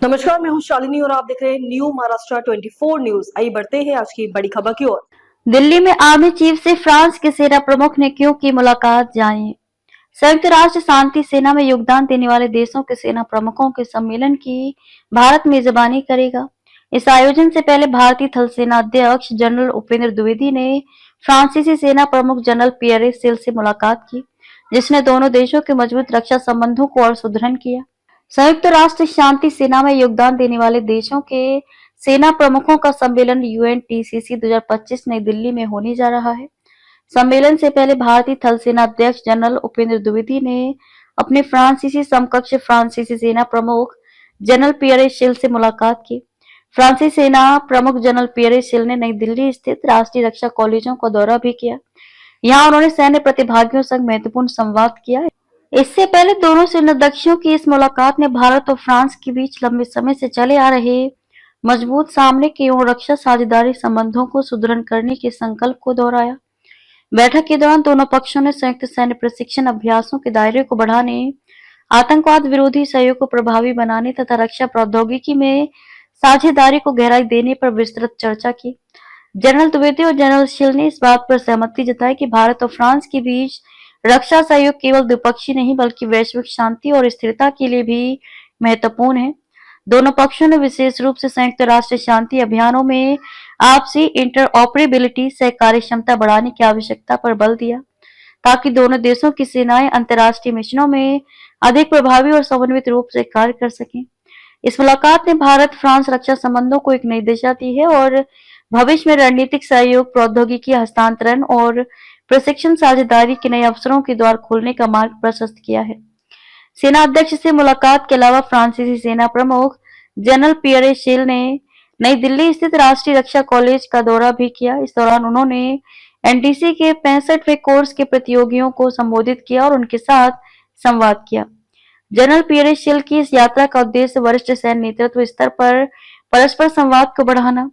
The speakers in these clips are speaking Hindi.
नमस्कार, मैं हूं शालिनी और आप देख रहे हैं न्यू महाराष्ट्र 24 न्यूज। आइए बढ़ते हैं आज की बड़ी खबर की ओर। दिल्ली में आर्मी चीफ से फ्रांस के सेना प्रमुख ने क्यों की मुलाकात, जानिए। संयुक्त राष्ट्र शांति सेना में योगदान देने वाले देशों के सेना प्रमुखों के सम्मेलन की भारत मेजबानी करेगा। इस आयोजन से पहले भारतीय थल सेना अध्यक्ष जनरल उपेंद्र द्विवेदी ने फ्रांसीसी सेना प्रमुख जनरल पियरे सेल से मुलाकात की, जिसने दोनों देशों के मजबूत रक्षा संबंधों को और सुदृढ़ किया। संयुक्त राष्ट्र शांति सेना में योगदान देने वाले देशों के सेना प्रमुखों का सम्मेलन UNTCC 2025 नई दिल्ली में होने जा रहा है। सम्मेलन से पहले भारतीय थल सेना अध्यक्ष जनरल उपेंद्र द्विवेदी ने अपने फ्रांसीसी समकक्ष फ्रांसीसी सेना प्रमुख जनरल पियरे शेल से मुलाकात की। फ्रांसीसी सेना प्रमुख जनरल पियरे शेल ने नई दिल्ली स्थित राष्ट्रीय रक्षा कॉलेजों का दौरा भी किया। यहाँ उन्होंने सैन्य प्रतिभागियों संग महत्वपूर्ण संवाद किया। इससे पहले दोनों सेनाध्यक्षों की इस मुलाकात ने भारत और फ्रांस के बीच लंबे समय से चले आ रहे मजबूत सामरिक एवं रक्षा साझेदारी संबंधों को सुदृढ़ करने के संकल्प को दोहराया। बैठक के दौरान दोनों पक्षों ने संयुक्त सैन्य प्रशिक्षण अभ्यासों के दायरे को बढ़ाने, आतंकवाद विरोधी सहयोग को प्रभावी बनाने तथा रक्षा प्रौद्योगिकी में साझेदारी को गहराई देने पर विस्तृत चर्चा की। जनरल द्विवेदी और जनरल शेल ने इस बात पर सहमति जताई कि भारत और फ्रांस के बीच रक्षा सहयोग केवल द्विपक्षीय नहीं बल्कि वैश्विक शांति और स्थिरता के लिए भी महत्वपूर्ण है। दोनों पक्षों ने विशेष रूप से संयुक्त राष्ट्र शांति अभियानों में आपसी इंटरऑपरेबिलिटी से कार्यक्षमता बढ़ाने की आवश्यकता पर बल दिया, ताकि दोनों देशों की सेनाएं अंतर्राष्ट्रीय मिशनों में अधिक प्रभावी और समन्वित रूप से कार्य कर सकें। इस मुलाकात ने भारत फ्रांस रक्षा संबंधों को एक नई दिशा दी है और भविष्य में रणनीतिक सहयोग, प्रौद्योगिकी हस्तांतरण और प्रशिक्षण साझेदारी के नए अवसरों के द्वार खोलने का मार्ग प्रशस्त किया है। सेना अध्यक्ष से मुलाकात के अलावा फ्रांसीसी सेना प्रमुख जनरल पियरे शेल ने नई दिल्ली स्थित राष्ट्रीय रक्षा कॉलेज का दौरा भी किया। इस दौरान उन्होंने एनडीसी के 65वें कोर्स के प्रतियोगियों को संबोधित किया और उनके साथ संवाद किया। जनरल पियरे शेल की इस यात्रा का उद्देश्य वरिष्ठ सैन्य नेतृत्व स्तर पर परस्पर संवाद को बढ़ाना,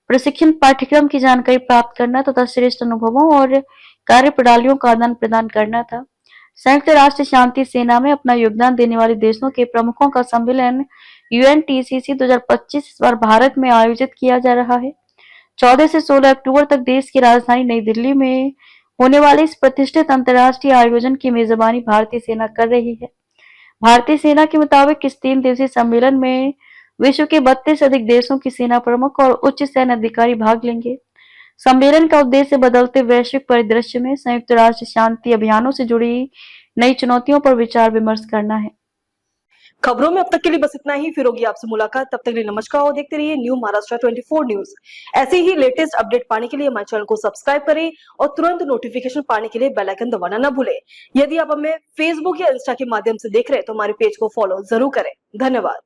प्रशिक्षण पाठ्यक्रम की जानकारी प्राप्त करना तथा श्रेष्ठ अनुभवों और कार्य प्रणालियों का आदान प्रदान करना था। संयुक्त राष्ट्र शांति सेना में अपना योगदान देने वाले देशों के प्रमुखों का सम्मेलन UNTCC 2025 इस बार भारत में आयोजित किया जा रहा है। 14 से 16 अक्टूबर तक देश की राजधानी नई दिल्ली में होने वाले इस प्रतिष्ठित अंतर्राष्ट्रीय आयोजन की मेजबानी भारतीय सेना कर रही है। भारतीय सेना के मुताबिक इस 3 दिवसीय सम्मेलन में विश्व के 32 से अधिक देशों की सेना प्रमुख और उच्च सैन्य अधिकारी भाग लेंगे। सम्मेलन का उद्देश्य बदलते वैश्विक परिदृश्य में संयुक्त राष्ट्र शांति अभियानों से जुड़ी नई चुनौतियों पर विचार विमर्श करना है। खबरों में अब तक के लिए बस इतना ही। फिर होगी आपसे मुलाकात, तब तक के लिए नमस्कार और देखते रहिए न्यू महाराष्ट्र 24 न्यूज। ऐसे ही लेटेस्ट अपडेट पाने के लिए हमारे चैनल को सब्सक्राइब करें और तुरंत नोटिफिकेशन पाने के लिए बेल आइकन दबाना न भूलें। यदि आप हमें फेसबुक या इंस्टा के माध्यम से देख रहे हैं तो हमारे पेज को फॉलो जरूर करें। धन्यवाद।